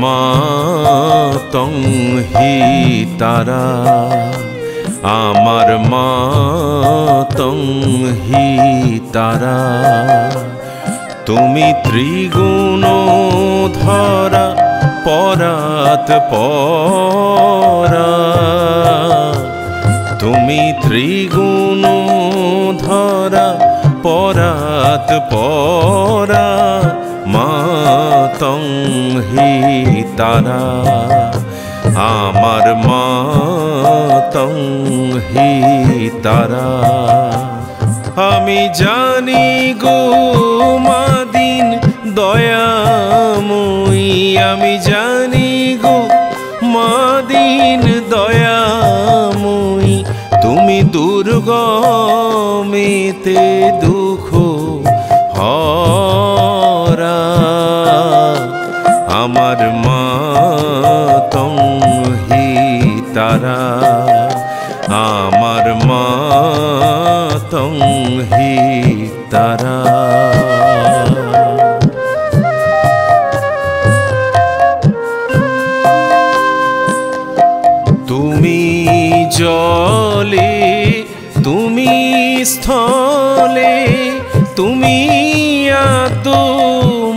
মাতং হি তারা, আমার মাতং হি তারা। তুমি ত্রিগুণ ধরা পরাত পরা, তুমি ত্রিগুণ ধরা পরাত পরা, মাতং হি তারা, আমার মাতং হি তারা। আমি জানি গো মাদিন দয়াময়ী, আমি জানি গো মাদিন দয়াময়ী, তুমি দুর্গমেতে দুঃখ হরা, আমার মাতং হি তারা, আমার মাতং হি তারা। তুমি জলে, তুমি স্থলে, তুমি আদো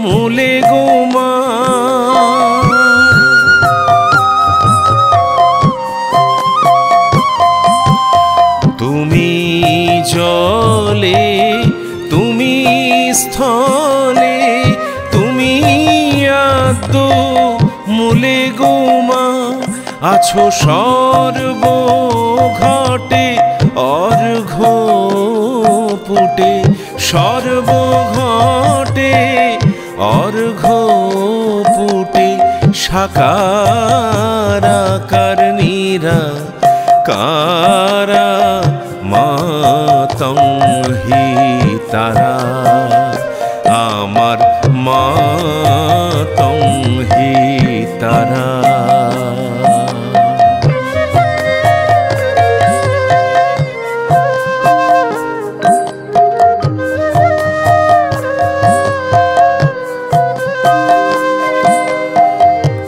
মূলে গো মা। তুমি জলে, তুমি স্থলে, তুমি আদো মূলে গো মা। আছো সর্ব ঘটে অর্ঘ পুটে, সর্ব ঘটে অর্ঘ পুটে, সাকারাকার নিরাকারা, মাতং হি তারা, আমার মাতং হি তারা।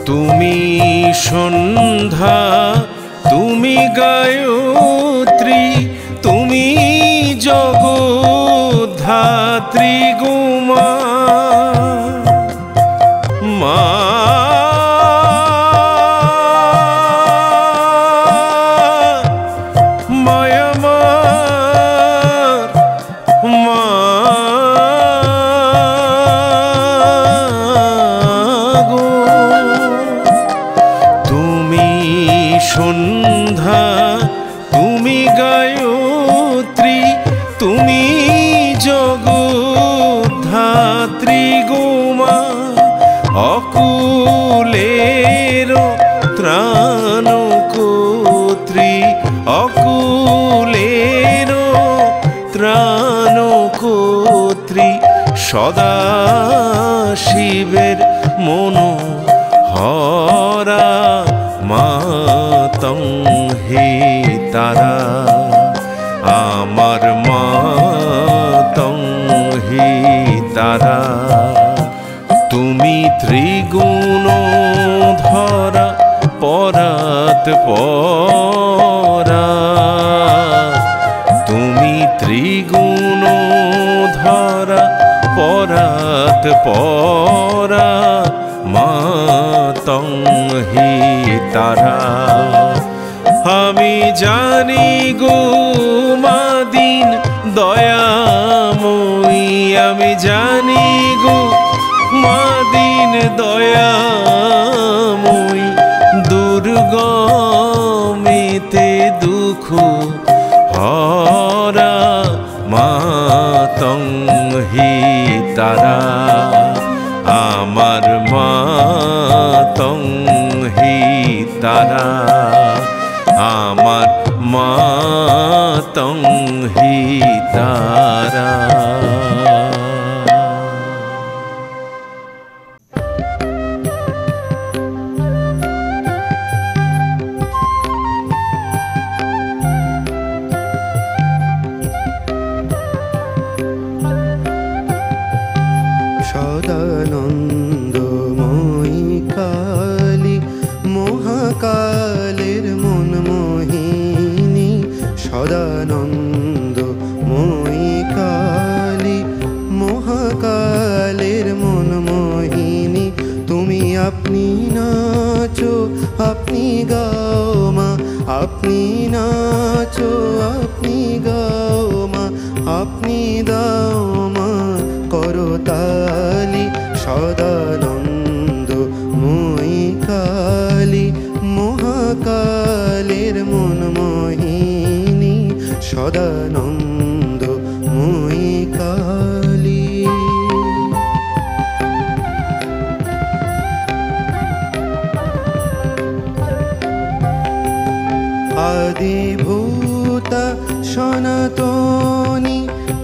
তুমি সন্ধ্যা, তুমি গায়ত্রী, তুমি জগদ্ধাত্রী গো মা। মা মায়ামার মা গো, তুমি সন্ধ্যা, তুমি গায়ত্রী, তুমি জগদ্ধাত্রী গো মা। অকুলের ত্রাণকর্ত্রী, অকুলের ত্রাণকর্ত্রী, সদা শিবের মনোহরা, মাতং হি তারা, আমার মাতং হি তারা। তুমি ত্রিগুণ ধরা পরাত পরা, তুমি ত্রিগুণ ধরা পরাত পরা, মাতং হি তারা। আমি জানি গো মাদিন দয়াময়ী, আমি জানি গো মাদিন দয়াময়ী, দুর্গমেতে দুঃখ হরা, মাতং হি তারা, আমার মাতং হি তারা, আমার মাতং হি তারা। সদানন্দময়ী মহাকালের মন মোহিনী তুমি আপনি নাচো আপনি গাও মা আপনি নাচো আপনি গাও মা আপনি দাও মা করতালি সদানন্দ মই কালী মহাকালের মন মোহিনী সদানন্দ মই কালী আদিভূতা সনাতনী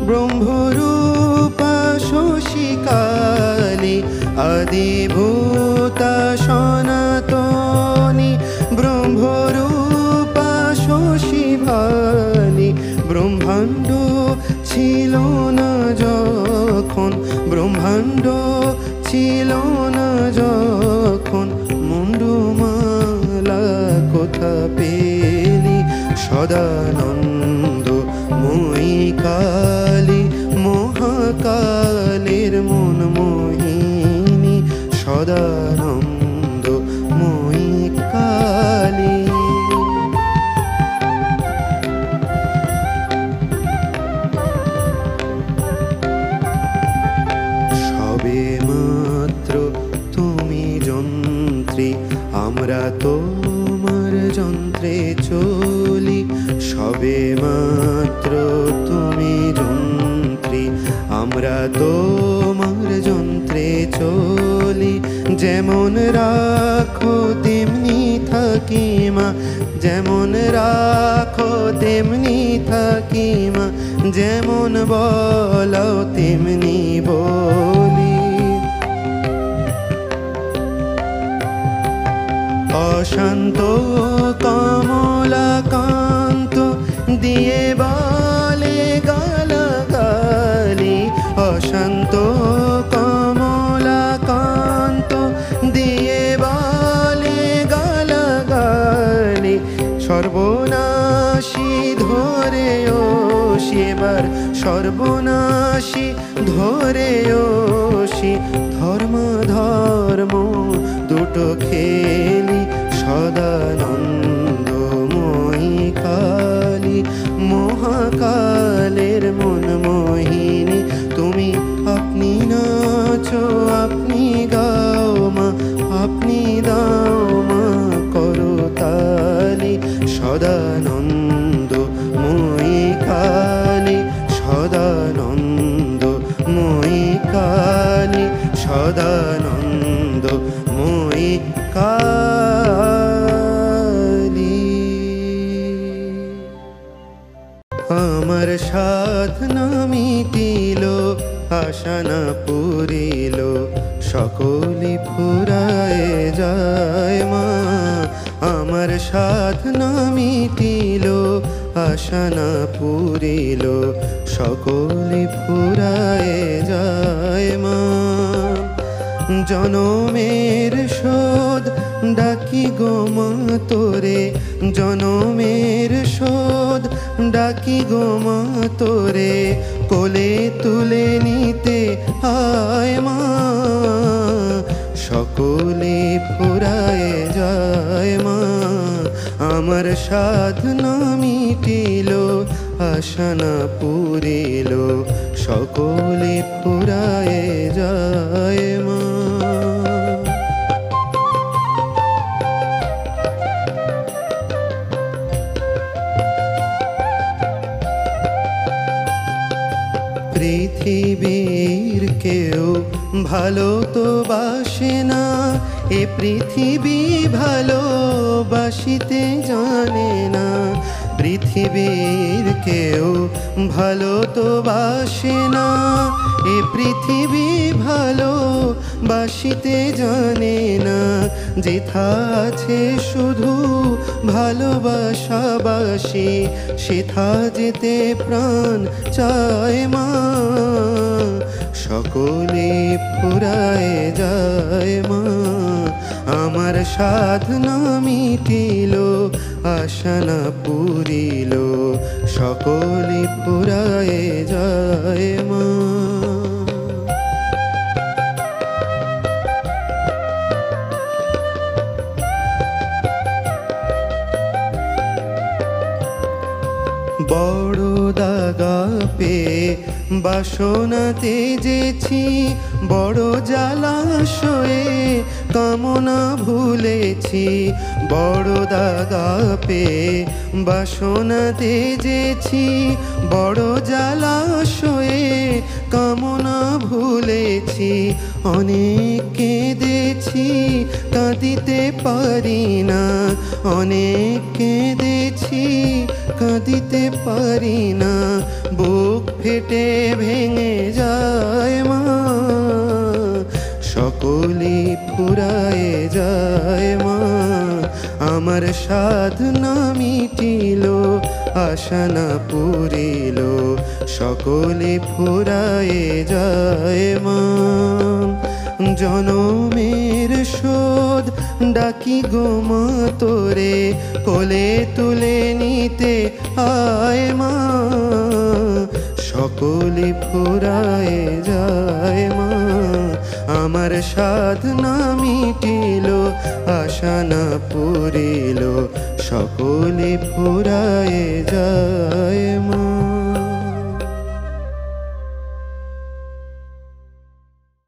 ব্রহ্মরূপা শশীকালী আদিভূতা সনাতনী ব্রহ্মরূপা শশীভালী ব্রহ্মাণ্ড ছিল না যখন ব্রহ্মাণ্ড ছিল না যখন মুন্ডমালা কোথা পেলি সদানন্দ মই কালী মহাকালের মন মোহিনী সদানন্দ মই কালী সবে মাত্র তুমি যন্ত্রী আমরা তোমার যন্ত্রে চলি সবে মাত্র তুমি যন্ত্রী আমরা তোমার যন্ত্রে চলি যেমন রাখো তেমনি থাকি মা যেমন রাখো তেমনি থাকি মা যেমন বলো তেমনি বলি অশান্ত কমলাকান্ত দিয়ে বলে গালাগালি অশান্ত কমলাকান্ত দিয়ে বলে গালাগালি সর্বনাশী ধরে ও সেবার সর্বনাশী ধরে ও ধর্ম ধর্ম দুটো খেলি সদানন্দ মই কালী মহাকালের মন মোহিনী তুমি আপনি নাচো আপনি গাও মা আপনি দাও মা করতালি সদানন্দ মই কালী সদানন্দ মই কালী সদানন্দ মই কালী আমার সাধনা মিটিল আশা না পুরিল সকলি ফুরায় যায় মা আমার সাধনা মিটিল আশা না পুরিল সকলি ফুরায় যায় মা জনমের শোধ ডাকি গো মা তোরে জনমের শোধ ডাকি গো মা তোরে কোলে তুলে নিতে আয় মা সকলে ফুরায় যায় মা আমার সাধনা মিটিল আশা না পুরিল সকলে ফুরায় যায় মা পৃথিবীর কেউ ভালো তো বাসে না এ পৃথিবী ভালোবাসিতে জানে না পৃথিবীর কেউ ভালো তো বাসে না এ পৃথিবী ভালোবাসিতে জানে না যেথা আছে শুধু ভালোবাসাবাসি সেথা যেতে প্রাণ চায় মা সকলে ফুরায় যায় মা আমার সাধনা মিটিল আশা না পুরিল সকলে ফুরায় যায় মা বাসনা তেজেছি বড় জলাশয়ে, কামনা ভুলেছি বড় দাগা পেয়ে। বাসনা তেজেছি বড় জলাশয়ে, কামনা ভুলেছি অনেক কেঁদেছি কাঁদিতে পারি না, অনেক কেঁদেছি কাঁদিতে পারি না। বুক ফেটে ভেঙে যায় মা, সকলে ফুরায়ে যায় মা। আমার সাধনা মিটিল আশা না পুরিল, সকলে ফুরায়ে যায় মা। জনমের শোধ ডাকি গো মা তোরে, কোলে তুলে নিতে আয় মা। সকলে ফুরায়ে যায় মা, আমার সাধনা মিটিল আশা না পুরিল, সকলে ফুরায়ে যায় মা।